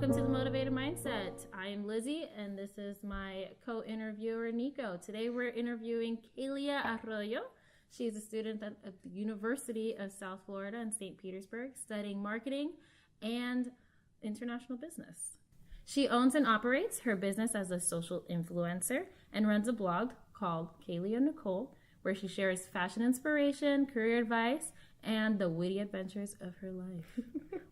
welcome to the Motivated Mindset. I am Lizzie, and this is my co-interviewer, Nico. Today we're interviewing Kahlea Arroyo. She is a student at the University of South Florida in St. Petersburg, studying marketing and international business. She owns and operates her business as a social influencer and runs a blog called Kahlea Nicole, where she shares fashion inspiration, career advice, and the witty adventures of her life.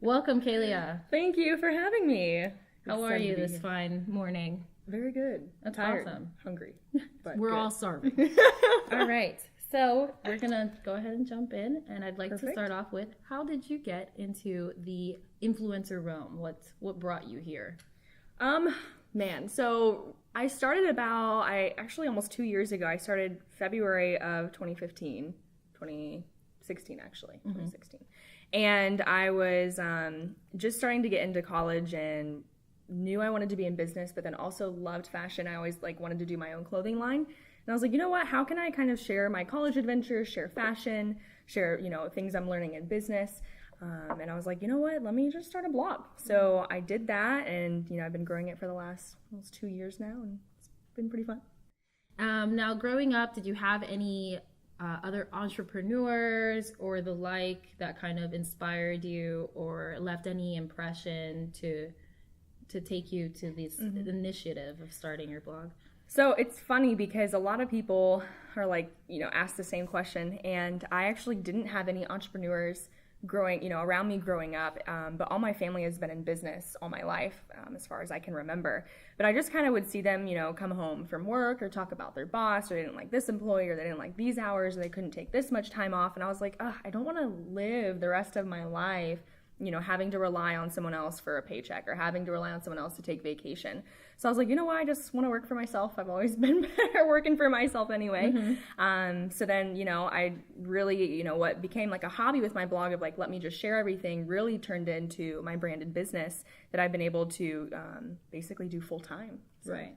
Welcome, Kahlea. Thank you for having me. How are you this fine morning? Very good. That's tired. Awesome. Hungry. But we're all starving. All right. So we're going to go ahead and jump in. And I'd like to start off with, how did you get into the influencer realm? What brought you here? So I started actually almost 2 years ago. I started February of 2016 actually, 2016. And I was just starting to get into college and knew I wanted to be in business, but then also loved fashion. I always wanted to do my own clothing line. And I was like, you know what, how can I kind of share my college adventures, share fashion, share, things I'm learning in business. And I was like, you know what, let me just start a blog. So I did that, and, I've been growing it for the last almost 2 years now, and it's been pretty fun. Now, growing up, did you have any other entrepreneurs or the like that kind of inspired you or left any impression to take you to this initiative of starting your blog? So it's funny because a lot of people are ask the same question, and I actually didn't have any entrepreneurs around me growing up, but all my family has been in business all my life, as far as I can remember. But I just kind of would see them, come home from work or talk about their boss, or they didn't like this employee, or they didn't like these hours, or they couldn't take this much time off. And I was like, I don't want to live the rest of my life, having to rely on someone else for a paycheck or having to rely on someone else to take vacation. So I was like, you know what, I just want to work for myself. I've always been better working for myself anyway. So then, I really, what became like a hobby with my blog of let me just share everything, really turned into my branded business that I've been able to basically do full time. So. Right.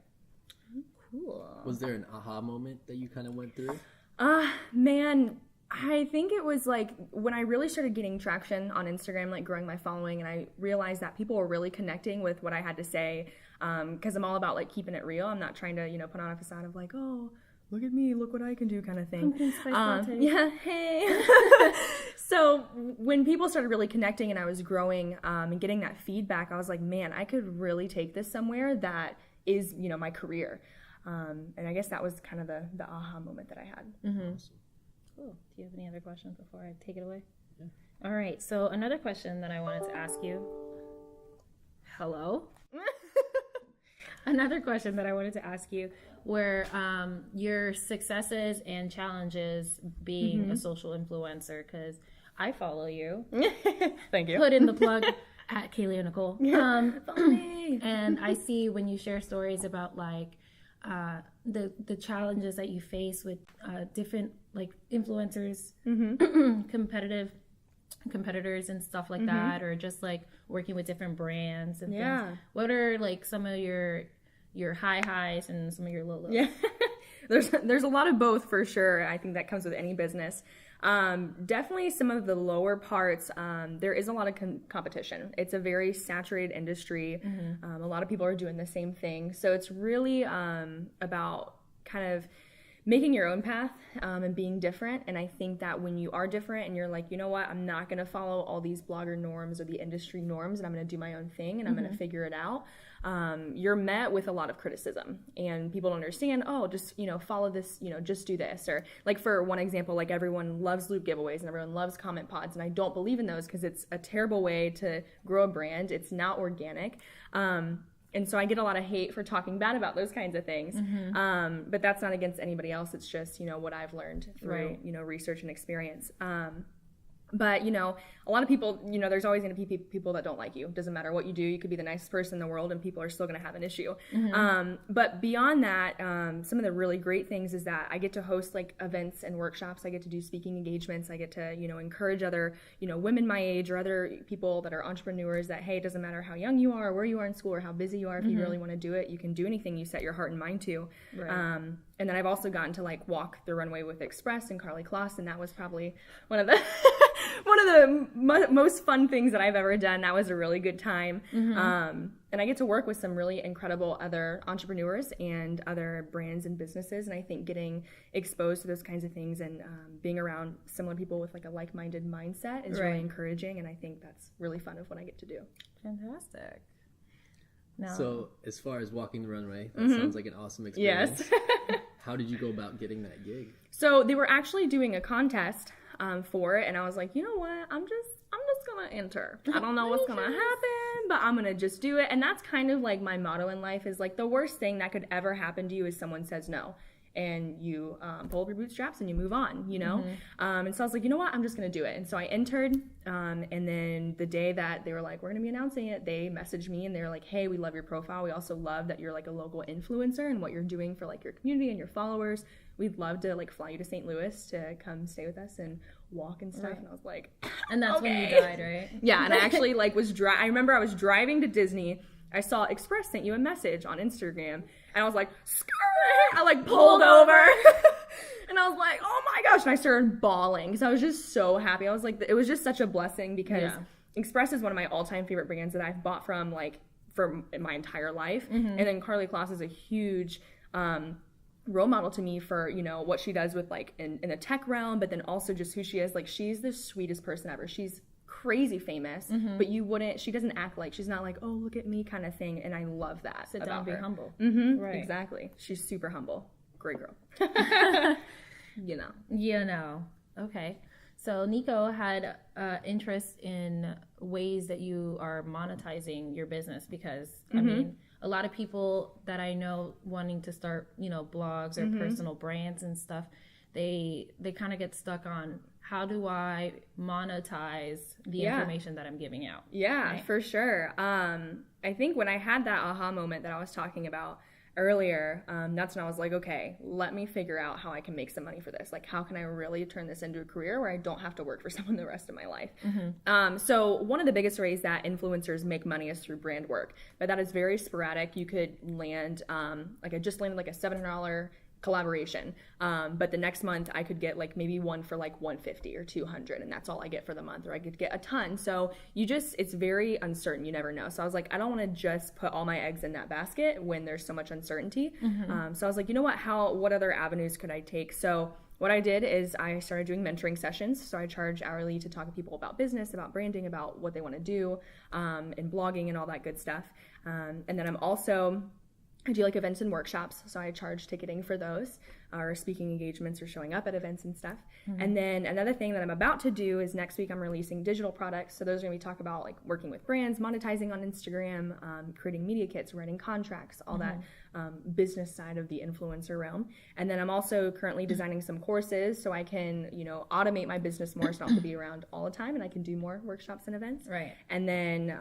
Cool. Was there an aha moment that you kind of went through? Man, I think it was when I really started getting traction on Instagram, growing my following, and I realized that people were really connecting with what I had to say, because I'm all about keeping it real. I'm not trying to put on a facade of oh, look at me, look what I can do kind of thing. Yeah, hey. So when people started really connecting and I was growing and getting that feedback, I was like, man, I could really take this somewhere that is my career. And I guess that was kind of the aha moment that I had. Awesome. Cool. Do you have any other questions before I take it away? Yeah. All right. So another question that I wanted to ask you. Hello? Another question that I wanted to ask you were your successes and challenges being a social influencer, because I follow you. Thank you. Put in the plug at Kahlea Nicole. Follow me. And I see when you share stories about the challenges that you face with different influencers, competitors and stuff like that, or just working with different brands and things. What are some of your highs and some of your lows? Yeah. There's a lot of both for sure. I think that comes with any business. Definitely some of the lower parts, there is a lot of competition. It's a very saturated industry. A lot of people are doing the same thing. So it's really about kind of making your own path and being different. And I think that when you are different and you're like, you know what, I'm not going to follow all these blogger norms or the industry norms, and I'm going to do my own thing and I'm going to figure it out, you're met with a lot of criticism, and people don't understand, just, follow this, just do this. Or for one example, everyone loves loop giveaways and everyone loves comment pods. And I don't believe in those because it's a terrible way to grow a brand. It's not organic. And so I get a lot of hate for talking bad about those kinds of things. But that's not against anybody else. It's just, what I've learned through, research and experience. But, a lot of people, there's always going to be people that don't like you. Doesn't matter what you do. You could be the nicest person in the world and people are still going to have an issue. But beyond that, some of the really great things is that I get to host events and workshops. I get to do speaking engagements. I get to, encourage other, women my age or other people that are entrepreneurs that, hey, it doesn't matter how young you are, or where you are in school, or how busy you are. If you really want to do it, you can do anything you set your heart and mind to. Right. And then I've also gotten to walk the runway with Express and Carly Kloss, and that was probably one of the most fun things that I've ever done. That was a really good time. and I get to work with some really incredible other entrepreneurs and other brands and businesses. And I think getting exposed to those kinds of things and being around similar people with like a like-minded mindset is really encouraging. And I think that's really fun of what I get to do. Fantastic. Now, so as far as walking the runway, that sounds like an awesome experience. Yes. How did you go about getting that gig? So they were actually doing a contest for it, and I was like, you know what, I'm just gonna enter. I don't know what's gonna happen, but I'm gonna just do it. And that's kind of like my motto in life, is like the worst thing that could ever happen to you is someone says no, and you pull up your bootstraps and you move on, you know? And so I was like, you know what, I'm just gonna do it. And so I entered, and then the day that they were like, we're gonna be announcing it, they messaged me and they were like, hey, we love your profile. We also love that you're like a local influencer and what you're doing for like your community and your followers. We'd love to like fly you to St. Louis to come stay with us and walk and stuff. And I was like, and that's when you died, right? Yeah. And I actually like I remember I was driving to Disney. I saw Express sent you a message on Instagram, and I was like, skirt! I like pulled over. And I was like, oh my gosh. And I started bawling because I was just so happy. I was like, it was just such a blessing because Express is one of my all-time favorite brands that I've bought from like for my entire life. And then Kahlea Arroyo is a huge role model to me for, you know, what she does with like in the tech realm, but then also just who she is. Like, she's the sweetest person ever. She's crazy famous, but she doesn't act like, she's not like, oh, look at me kind of thing. And I love that. Sit down, be humble. Right. Exactly. She's super humble. Great girl. You know. Okay. So Nico had interest in ways that you are monetizing your business because, I mean, a lot of people that I know wanting to start, you know, blogs or personal brands and stuff, they kind of get stuck on, how do I monetize the information that I'm giving out? Yeah, right? For sure. I think when I had that aha moment that I was talking about earlier, that's when I was like, okay, let me figure out how I can make some money for this. Like, how can I really turn this into a career where I don't have to work for someone the rest of my life? So one of the biggest ways that influencers make money is through brand work, but that is very sporadic. You could land, like I just landed like a $700 collaboration, but the next month I could get like maybe one for like $150 or $200, and that's all I get for the month, or I could get a ton. So it's very uncertain. You never know. So I was like, I don't want to just put all my eggs in that basket when there's so much uncertainty. So I was like, you know what other avenues could I take? So what I did is I started doing mentoring sessions. So I charge hourly to talk to people about business, about branding, about what they want to do, and blogging and all that good stuff. And then I do like events and workshops, so I charge ticketing for those, or speaking engagements, or showing up at events and stuff. And then another thing that I'm about to do is next week I'm releasing digital products. So those are going to be talk about like working with brands, monetizing on Instagram, creating media kits, writing contracts, all that business side of the influencer realm. And then I'm also currently designing some courses so I can, you know, automate my business more, so I don't have to be around all the time, and I can do more workshops and events. Right. And then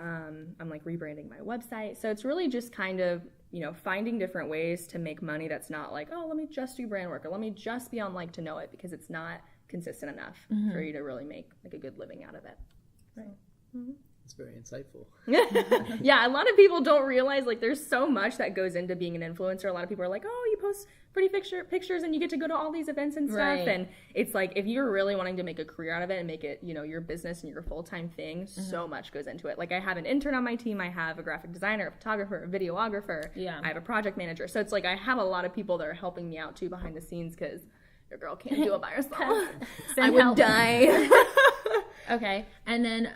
I'm like rebranding my website. So it's really just kind of, you know, finding different ways to make money that's not like, oh, let me just do brand work, or let me just be on Like to Know It, because it's not consistent enough for you to really make like a good living out of it. Right. It's very insightful. Yeah, a lot of people don't realize like there's so much that goes into being an influencer. A lot of people are like, oh, you post pretty pictures and you get to go to all these events and stuff. Right. And it's like, if you're really wanting to make a career out of it and make it, you know, your business and your full-time thing, so much goes into it. Like, I have an intern on my team. I have a graphic designer, a photographer, a videographer. Yeah. I have a project manager. So it's like, I have a lot of people that are helping me out too behind the scenes, because your girl can't do it by herself. I would die. Okay. And then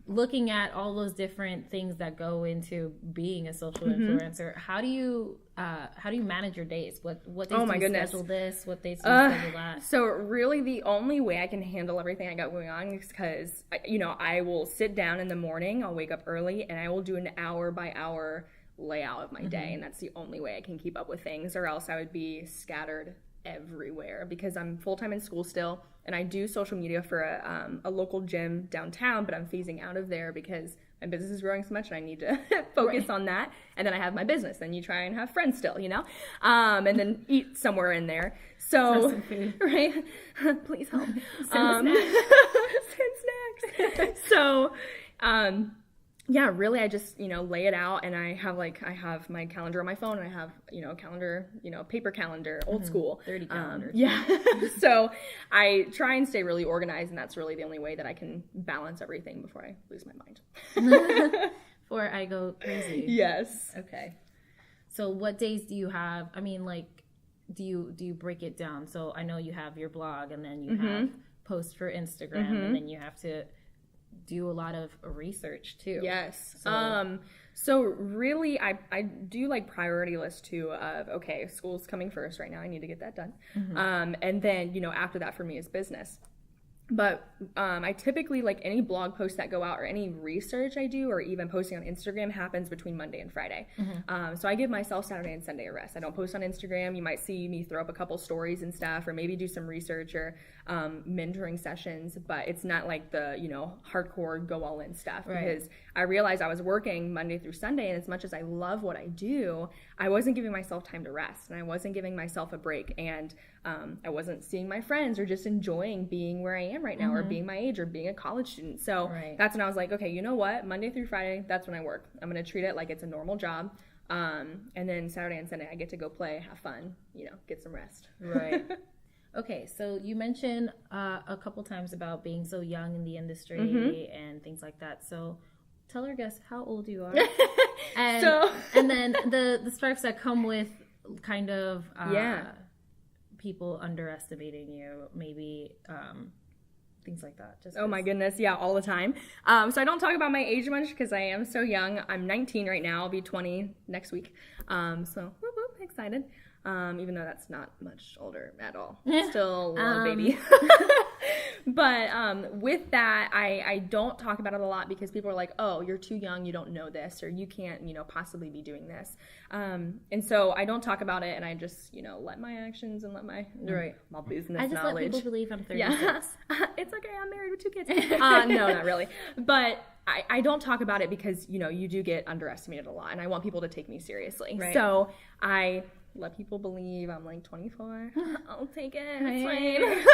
looking at all those different things that go into being a social influencer, how do you manage your days? What days do you schedule this? What days do you schedule that? So really the only way I can handle everything I got going on is because, you know, I will sit down in the morning, I'll wake up early, and I will do an hour by hour layout of my day. And that's the only way I can keep up with things, or else I would be scattered everywhere, because I'm full-time in school still, and I do social media for a local gym downtown, but I'm phasing out of there because my business is growing so much and I need to focus on that. And then I have my business, and you try and have friends still, you know, and then eat somewhere in there. So, right? Please help. Send snacks. So, yeah, really, I just, you know, lay it out, and I have my calendar on my phone, and I have, you know, a calendar, you know, paper calendar, old school. 30 calendars. Yeah. So I try and stay really organized, and that's really the only way that I can balance everything before I lose my mind. before I go crazy. Yes. Okay. So what days do you have? I mean, like, do you break it down? So I know you have your blog, and then you have posts for Instagram, and then you have to do a lot of research too. Yes. So really, I do like priority list too of, okay, school's coming first right now. I need to get that done. And then, after that for me is business. But I typically, like, any blog posts that go out or any research I do or even posting on Instagram happens between Monday and Friday. So I give myself Saturday and Sunday a rest. I don't post on Instagram. You might see me throw up a couple stories and stuff, or maybe do some research or mentoring sessions, but it's not like the, hardcore go all in stuff. Because I realized I was working Monday through Sunday, and as much as I love what I do, I wasn't giving myself time to rest, and I wasn't giving myself a break, and I wasn't seeing my friends or just enjoying being where I am right now, or being my age, or being a college student. So that's when I was like, okay, you know what? Monday through Friday, that's when I work. I'm going to treat it like it's a normal job. And then Saturday and Sunday, I get to go play, have fun, get some rest. Right. Okay, so you mentioned a couple times about being so young in the industry and things like that. So tell our guests how old you are. And then the stripes that come with kind of people underestimating you, maybe things like that. Oh my goodness, yeah, all the time. So I don't talk about my age much because I am so young. I'm 19 right now. I'll be 20 next week. So whoop, whoop, excited. Even though that's not much older at all. Still a baby. But with that, I don't talk about it a lot because people are like, oh, you're too young, you don't know this, or you can't, possibly be doing this. And so I don't talk about it, and I just, let my actions and let my business knowledge. I just let people believe I'm 36. Yeah. It's okay, I'm married with 2 kids. No, not really. But I don't talk about it because, you do get underestimated a lot, and I want people to take me seriously. Right. So I let people believe I'm like 24. I'll take it. It's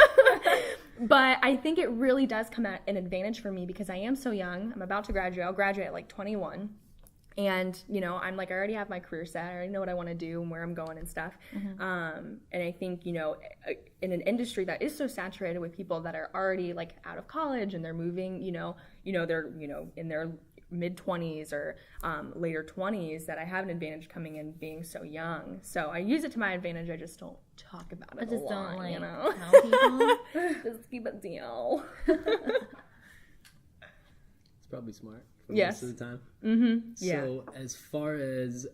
fine. But I think it really does come at an advantage for me because I am so young. I'm about to graduate. I'll graduate at like 21. And, I'm like, I already have my career set. I already know what I want to do and where I'm going and stuff. And I think, in an industry that is so saturated with people that are already like out of college and they're moving, they're, in their mid-20s or later 20s, that I have an advantage coming in being so young. So I use it to my advantage. I just don't talk about it a lot, don't like tell people. Just keep it deal. It's probably smart for most of the time. So as far as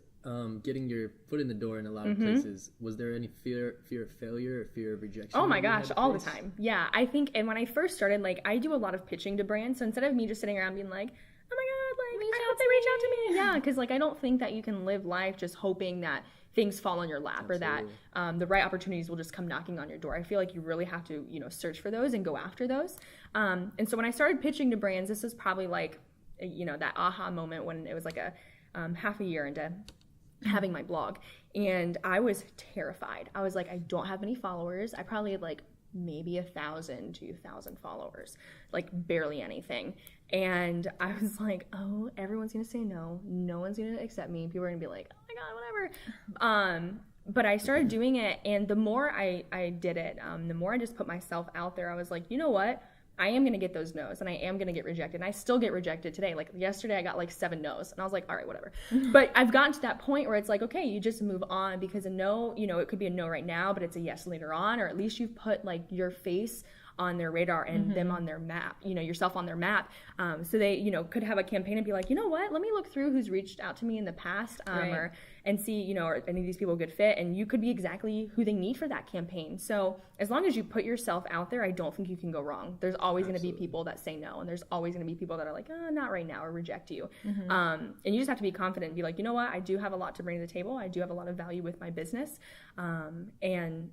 getting your foot in the door in a lot of places, was there any fear of failure or fear of rejection? Oh my gosh, all the time. Yeah, I think, and when I first started, like, I do a lot of pitching to brands. So instead of me just sitting around being like, oh my God, like, I hope they reach out to me. Yeah, because, like, I don't think that you can live life just hoping that things fall on your lap or that the right opportunities will just come knocking on your door. I feel like you really have to, search for those and go after those. And so when I started pitching to brands, this was probably like, that aha moment when it was like a half a year into having my blog. And I was terrified. I was like, I don't have many followers. I probably had like maybe 1,000, 2,000 followers, like barely anything. And I was like, oh, everyone's gonna say no. No one's gonna accept me. People are gonna be like, oh my God, whatever. But I started doing it, and the more I did it, the more I just put myself out there. I was like, you know what? I am going to get those no's, and I am going to get rejected. And I still get rejected today. Like yesterday, I got like 7 no's, and I was like, all right, whatever. But I've gotten to that point where it's like, okay, you just move on, because a no, it could be a no right now, but it's a yes later on, or at least you've put like your face on their radar and them on their map, yourself on their map. So they, could have a campaign and be like, you know what, let me look through who's reached out to me in the past, and see, are any of these people a good fit? And you could be exactly who they need for that campaign. So as long as you put yourself out there, I don't think you can go wrong. There's always going to be people that say no, and there's always going to be people that are like, not right now, or reject you. And you just have to be confident and be like, you know what, I do have a lot to bring to the table. I do have a lot of value with my business. And,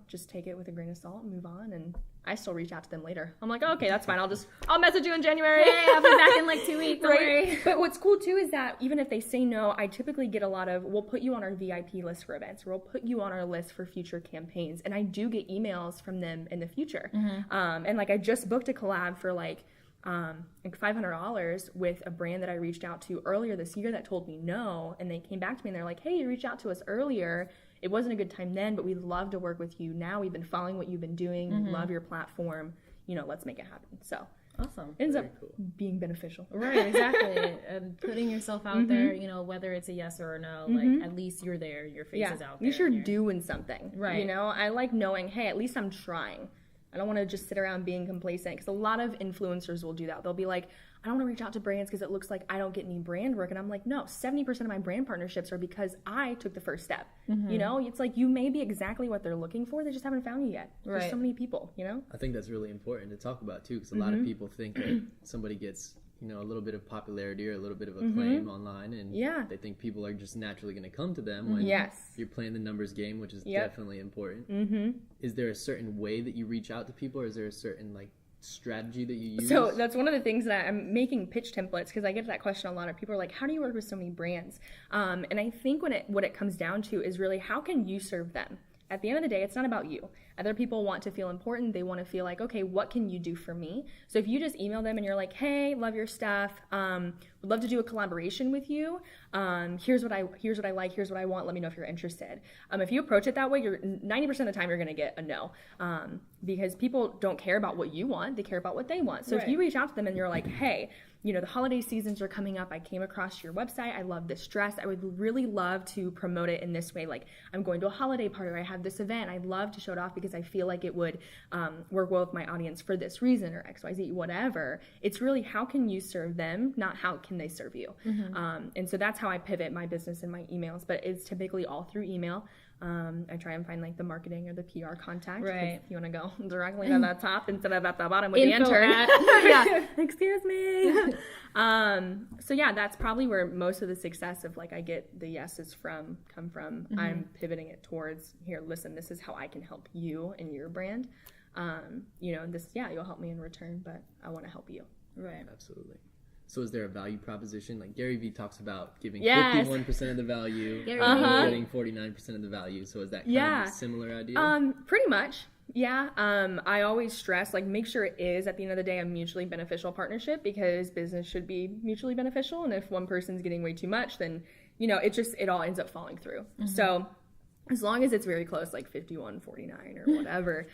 just take it with a grain of salt and move on. And I still reach out to them later. I'm like, oh, okay, that's fine. I'll message you in January. Hey, I'll be back in like 2 weeks. Don't worry. But what's cool too is that even if they say no, I typically get a lot of, we'll put you on our VIP list for events, or we'll put you on our list for future campaigns. And I do get emails from them in the future. And like I just booked a collab for like $500 with a brand that I reached out to earlier this year that told me no. And they came back to me and they're like, hey, you reached out to us earlier. It wasn't a good time then, but we'd love to work with you now. We've been following what you've been doing. We love your platform. Let's make it happen. So Awesome. Ends up being beneficial. Right, exactly. And putting yourself out there, you know, whether it's a yes or a no, like at least you're there, your face is out there. At least you're doing something. Right. You know, I like knowing, hey, at least I'm trying. I don't want to just sit around being complacent, because a lot of influencers will do that. They'll be like, I don't want to reach out to brands because it looks like I don't get any brand work. And I'm like, no, 70% of my brand partnerships are because I took the first step. You know, it's like you may be exactly what they're looking for. They just haven't found you yet. Right. There's so many people, you know? I think that's really important to talk about too, because a lot of people think that somebody gets, you know, a little bit of popularity or a little bit of acclaim online, and they think people are just naturally going to come to them when you're playing the numbers game, which is definitely important. Is there a certain way that you reach out to people, or is there a certain like strategy that you use? So that's one of the things that I'm making pitch templates, because I get that question a lot. Of people are like, how do you work with so many brands? And I think what it comes down to is really, how can you serve them? At the end of the day, it's not about you. Other people want to feel important. They want to feel like, okay, what can you do for me? So if you just email them and you're like, hey, love your stuff, would love to do a collaboration with you. Here's what I like. Here's what I want. Let me know if you're interested. If you approach it that way, you're 90% of the time you're going to get a no, because people don't care about what you want. They care about what they want. So if you reach out to them and you're like, hey, you know, the holiday seasons are coming up. I came across your website. I love this dress. I would really love to promote it in this way. Like, I'm going to a holiday party, or I have this event. I'd love to show it off because I feel like it would work well with my audience for this reason, or XYZ, whatever. It's really, how can you serve them, not how can they serve you? And so that's how I pivot my business and my emails, but it's typically all through email. I try and find like the marketing or the PR contact. Right. If you want to go directly to the top instead of at the bottom with the intern. Yeah. Excuse me. So yeah, that's probably where most of the success of like I get the yeses come from. I'm pivoting it towards, here, listen, this is how I can help you and your brand. You know, this, you'll help me in return, but I want to help you. Right. Absolutely. So is there a value proposition? Like Gary Vee talks about giving 51% of the value, getting 49% of the value. So is that kind of a similar idea? Pretty much. Yeah. I always stress, like, make sure it is, at the end of the day, a mutually beneficial partnership, because business should be mutually beneficial. And if one person's getting way too much, then, you know, it all ends up falling through. So as long as it's very close, like 51-49 or whatever,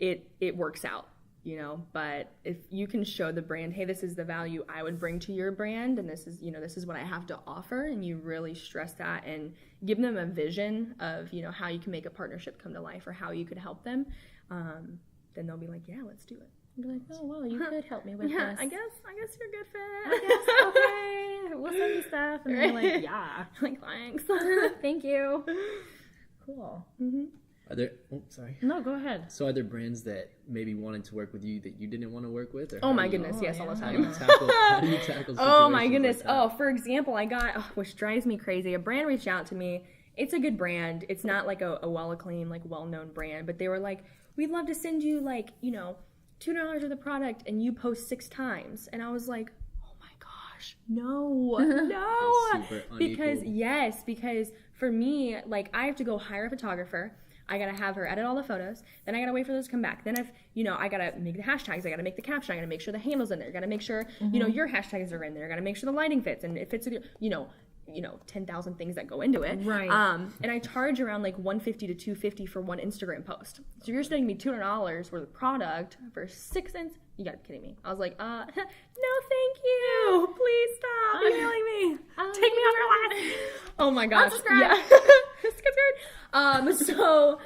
it works out. You know, but if you can show the brand, hey, this is the value I would bring to your brand, and this is what I have to offer, and you really stress that and give them a vision of, you know, how you can make a partnership come to life, or how you could help them, then they'll be like, yeah, let's do it. I'll be like, oh, well, you could help me with this. I guess you're a good fit. I guess, okay, we'll send you stuff. And they're like, yeah. Like, thanks. Thank you. Cool. Are there? Oh, sorry. No, go ahead. So are there brands that maybe wanted to work with you that you didn't want to work with? Or oh my goodness, yes, all the time. How do you tackle oh my goodness. Like for example, I got, which drives me crazy, a brand reached out to me. It's a good brand. It's not like a well-acclaimed, like well-known brand, but they were like, we'd love to send you like, you know, $2 of the product and you post 6 times. And I was like, oh my gosh, no. Because for me, like, I have to go hire a photographer. I gotta have her edit all the photos. Then I gotta wait for those to come back. Then I gotta make the hashtags. I gotta make the caption. I gotta make sure the handle's in there. I gotta make sure, you know, your hashtags are in there. I gotta make sure the lighting fits and it fits with your, 10,000 things that go into it. Right. And I charge around like $150 to $250 for one Instagram post. So if you're sending me $200 worth of product for 6 cents, you gotta be kidding me. I was like, no, thank you. Please stop emailing me. Take me off your list. Oh my gosh. Unsubscribe. Yeah. So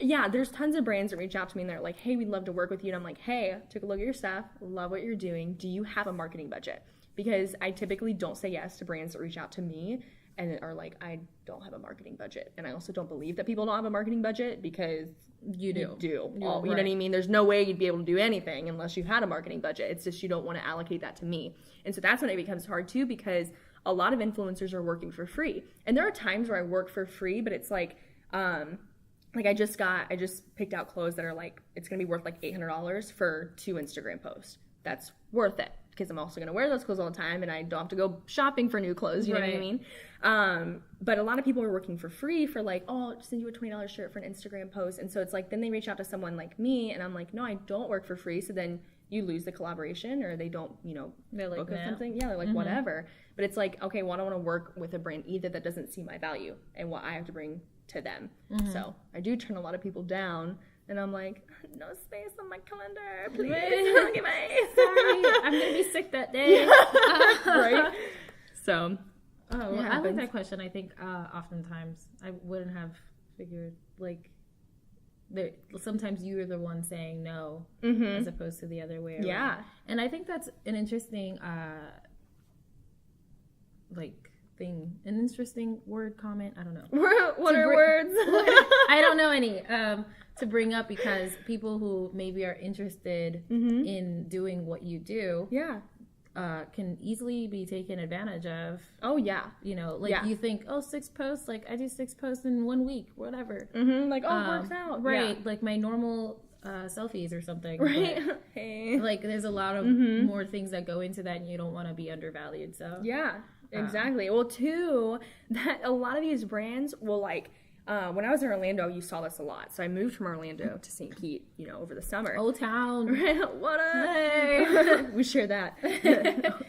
yeah, there's tons of brands that reach out to me and they're like, hey, we'd love to work with you. And I'm like, hey, took a look at your stuff. Love what you're doing. Do you have a marketing budget? Because I typically don't say yes to brands that reach out to me and are like, I don't have a marketing budget. And I also don't believe that people don't have a marketing budget, because you do. You know what I mean? There's no way you'd be able to do anything unless you had a marketing budget. It's just you don't want to allocate that to me. And so that's when it becomes hard too, because a lot of influencers are working for free. And there are times where I work for free, but it's like I just picked out clothes that are like, it's going to be worth like $800 for 2 Instagram posts. That's worth it, because I'm also going to wear those clothes all the time and I don't have to go shopping for new clothes. You know what I mean? But a lot of people are working for free for like, oh, I'll send you a $20 shirt for an Instagram post. And so it's like, then they reach out to someone like me and I'm like, no, I don't work for free. So then you lose the collaboration, or they don't, they're like, book with something. Yeah, they're like, whatever. But it's like, okay, well, I don't want to work with a brand either that doesn't see my value and what I have to bring to them. So I do turn a lot of people down And I'm like, no space on my calendar, please. Okay, bye. Sorry, I'm going to be sick that day. Right? So, I like that question. I think oftentimes I wouldn't have figured, like, sometimes you're the one saying no as opposed to the other way around. Yeah. And I think that's an interesting, an interesting word, comment. I don't know. What are words? I don't know any to bring up, because people who maybe are interested in doing what you do, can easily be taken advantage of. Oh yeah, you think, 6 posts, like I do 6 posts in 1 week, whatever. Like works out, right? Like my normal selfies or something, right? But, hey, like there's a lot of more things that go into that, and you don't want to be undervalued. So exactly. Well, too, that a lot of these brands will like. When I was in Orlando, you saw this a lot. So I moved from Orlando to St. Pete, over the summer. O-Town. What up? Hey. We share that.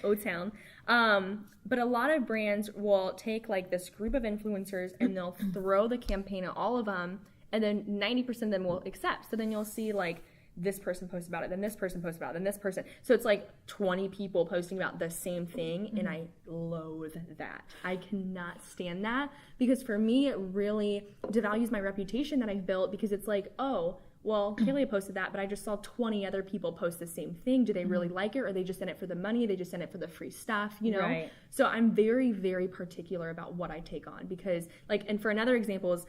O-Town. But a lot of brands will take like this group of influencers and they'll throw the campaign at all of them. And then 90% of them will accept. So then you'll see like this person posts about it, then this person posts about it, then this person. So it's like 20 people posting about the same thing, and I loathe that. I cannot stand that, because for me, it really devalues my reputation that I've built, because it's like, oh, well, Kahlea posted that, but I just saw 20 other people post the same thing. Do they really like it, or are they just in it for the money? They just in it for the free stuff, Right. So I'm very, very particular about what I take on, because and for another example is,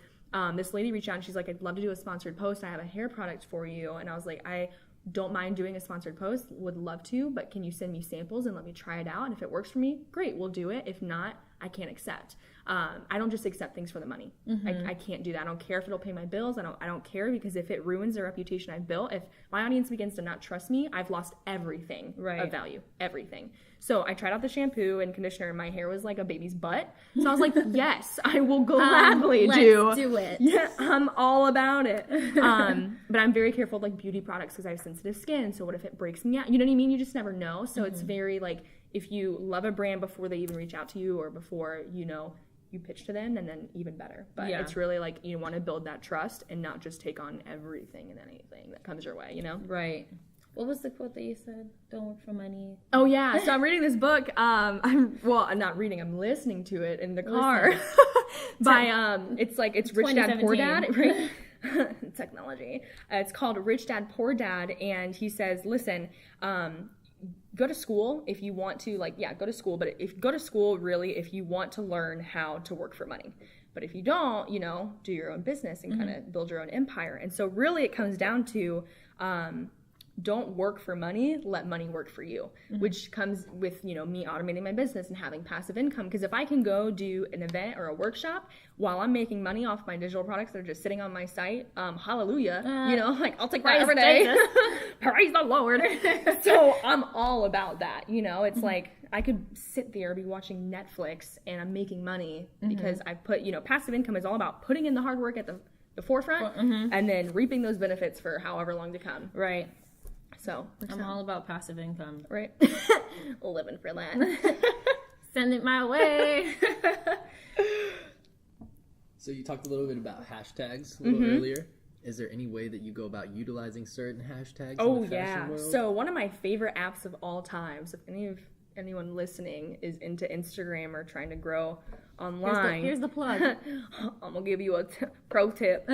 this lady reached out and she's like, I'd love to do a sponsored post. I have a hair product for you. And I was like, I don't mind doing a sponsored post, would love to, but can you send me samples and let me try it out? And if it works for me, great, we'll do it. If not, I can't accept. I don't just accept things for the money. I can't do that. I don't care if it'll pay my bills. I don't care, because if it ruins the reputation I've built, if my audience begins to not trust me, I've lost everything of value, everything. So I tried out the shampoo and conditioner, and my hair was like a baby's butt. So I was like, yes, I will gladly do it. Yeah, I'm all about it. But I'm very careful with like beauty products, because I have sensitive skin. So what if it breaks me out? You know what I mean? You just never know. So it's very like, if you love a brand before they even reach out to you, or before, you pitch to them, and then even better. But it's really like, you want to build that trust and not just take on everything and anything that comes your way, Right. What was the quote that you said? Don't work for money. Oh yeah. So I'm reading this book. I'm not reading. I'm listening to it in the car. It's Rich Dad Poor Dad. Right? Technology. It's called Rich Dad Poor Dad, and he says, listen, go to school if you want to, go to school, but go to school really if you want to learn how to work for money. But if you don't, do your own business and kind of build your own empire. And so really it comes down to, don't work for money, let money work for you, which comes with, me automating my business and having passive income. Because if I can go do an event or a workshop while I'm making money off my digital products that are just sitting on my site, hallelujah, I'll take that every day. Praise the Lord. So I'm all about that. It's like, I could sit there, be watching Netflix, and I'm making money because I put, passive income is all about putting in the hard work at the forefront and then reaping those benefits for however long to come. Right. So I'm all about passive income. Right. Living for that. Send it my way. So you talked a little bit about hashtags a little earlier. Is there any way that you go about utilizing certain hashtags in the fashion world? So one of my favorite apps of all time, so if anyone listening is into Instagram or trying to grow online, here's the plug. I'm gonna give you a pro tip.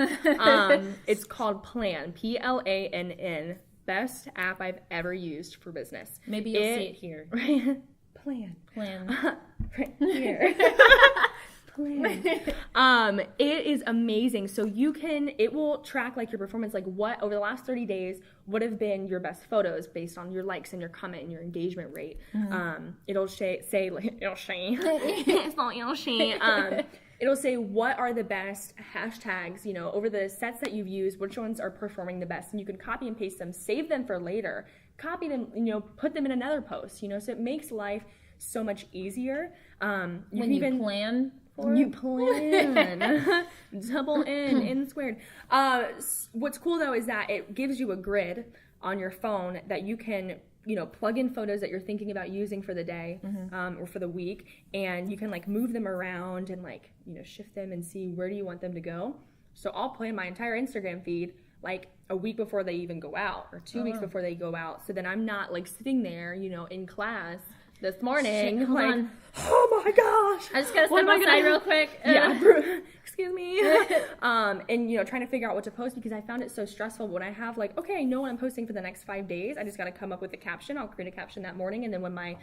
It's called Plan, Plann. Best app I've ever used for business. Maybe you'll see it here. Right? Plan. Right here. Plan. It is amazing. So it will track like your performance, like what over the last 30 days would have been your best photos based on your likes and your comment and your engagement rate. It'll say what are the best hashtags, over the sets that you've used, which ones are performing the best, and you can copy and paste them, save them for later, copy them, put them in another post, so it makes life so much easier. When you plan. You plan. Double N squared. What's cool though is that it gives you a grid on your phone that you can, plug in photos that you're thinking about using for the day or for the week, and you can move them around and shift them and see where do you want them to go. So I'll plan my entire Instagram feed like a week before they even go out, or 2 weeks before they go out. So then I'm not like sitting there, you know, in class this morning, Shit, like, oh my gosh, I just gotta step outside real quick. Excuse me. And you know, trying to figure out what to post, because I found it so stressful. When I have like, okay, I know what I'm posting for the next 5 days, I just gotta come up with a caption. I'll create a caption that morning, and then when my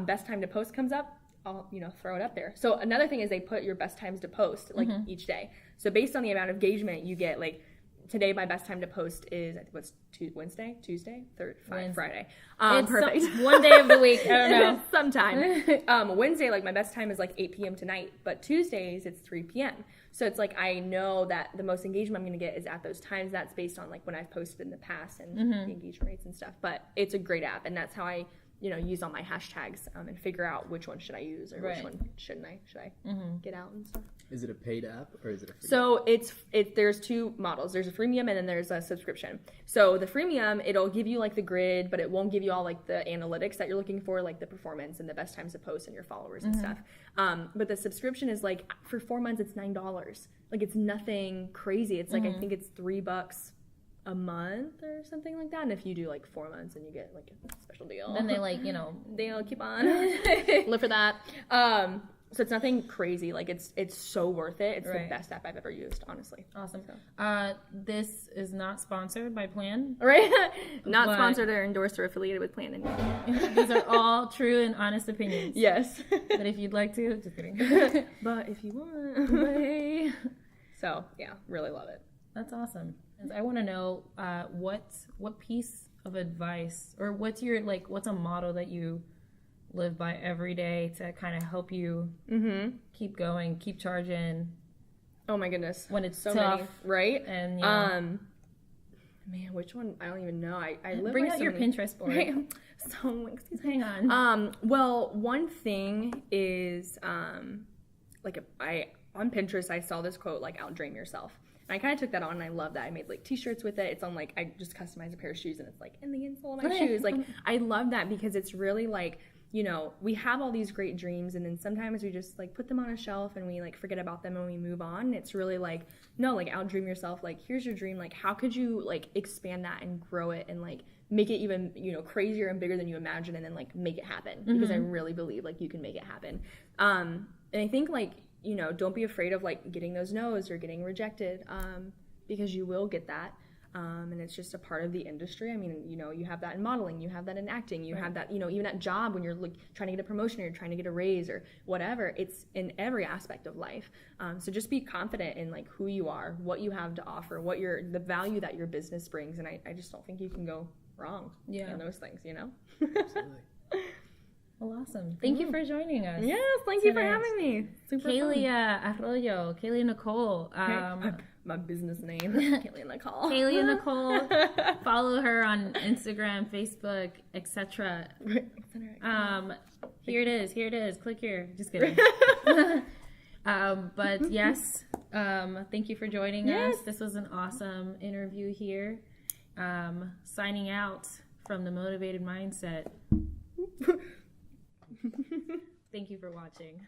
best time to post comes up, I'll, you know, throw it up there. So another thing is they put your best times to post like each day. So based on the amount of engagement you get, like today my best time to post is, I think, what's Wednesday, Tuesday, Friday. Perfect. One day of the week. I don't know. Sometime. Wednesday, like my best time is like 8 p.m. tonight, but Tuesdays it's 3 p.m. So it's like I know that the most engagement I'm going to get is at those times. That's based on like when I've posted in the past and the engagement rates and stuff. But it's a great app, and that's how I, you know, use all my hashtags and figure out which one should I use, or which one shouldn't I? Should I get out and stuff? Is it a paid app or is it a free So there's two models. There's a freemium and then there's a subscription. So the freemium, it'll give you like the grid, but it won't give you all like the analytics that you're looking for, like the performance and the best times to post and your followers and stuff. But the subscription is like, for 4 months, it's $9. Like it's nothing crazy. It's like, I think it's $3 a month or something like that. And if you do like 4 months, then you get like a special deal. Then they like, you know, they'll keep on live for that. So it's nothing crazy. Like it's so worth it. It's the best app I've ever used, honestly. Awesome. So. This is not sponsored by Plan. Right? Not sponsored or endorsed or affiliated with Plan. These are all true and honest opinions. Yes. But if you'd like to, just kidding. But if you want. So yeah, really love it. That's awesome. I want to know what piece of advice, or what's a motto that you live by every day to kind of help you keep going, keep charging. Oh my goodness, when it's so tough, many, right? And man, which one? I don't even know. I live bring by out so your many. Pinterest board. Right? So hang on. Well, one thing is on Pinterest I saw this quote, like, outdream yourself. And I kind of took that on, and I love that. I made like t-shirts with it. It's on like, I just customized a pair of shoes, and it's like in the insole of my shoes. Like, I love that because it's really like, you know, we have all these great dreams, and then sometimes we just like put them on a shelf and we like forget about them and we move on. And it's really like, no, like outdream yourself. Like, here's your dream. Like, how could you like expand that and grow it and like make it even, you know, crazier and bigger than you imagine, and then like make it happen. Because I really believe like you can make it happen. And I think like, you know, don't be afraid of like getting those no's or getting rejected, because you will get that. And it's just a part of the industry. I mean, you know, you have that in modeling, you have that in acting, you have that, you know, even at job when you're like trying to get a promotion or you're trying to get a raise or whatever. It's in every aspect of life. So just be confident in like who you are, what you have to offer, the value that your business brings. And I just don't think you can go wrong in those things, you know? Absolutely. Well, awesome. Thank you for joining us. Yes, thank you for having me. Super Kahlea Arroyo, Kahlea Nicole. My business name, Kahlea Nicole. Kahlea Nicole. Follow her on Instagram, Facebook, etc. Here it is. Click here. Just kidding. But yes, thank you for joining us. This was an awesome interview here. Signing out from the Motivated Mindset. Thank you for watching.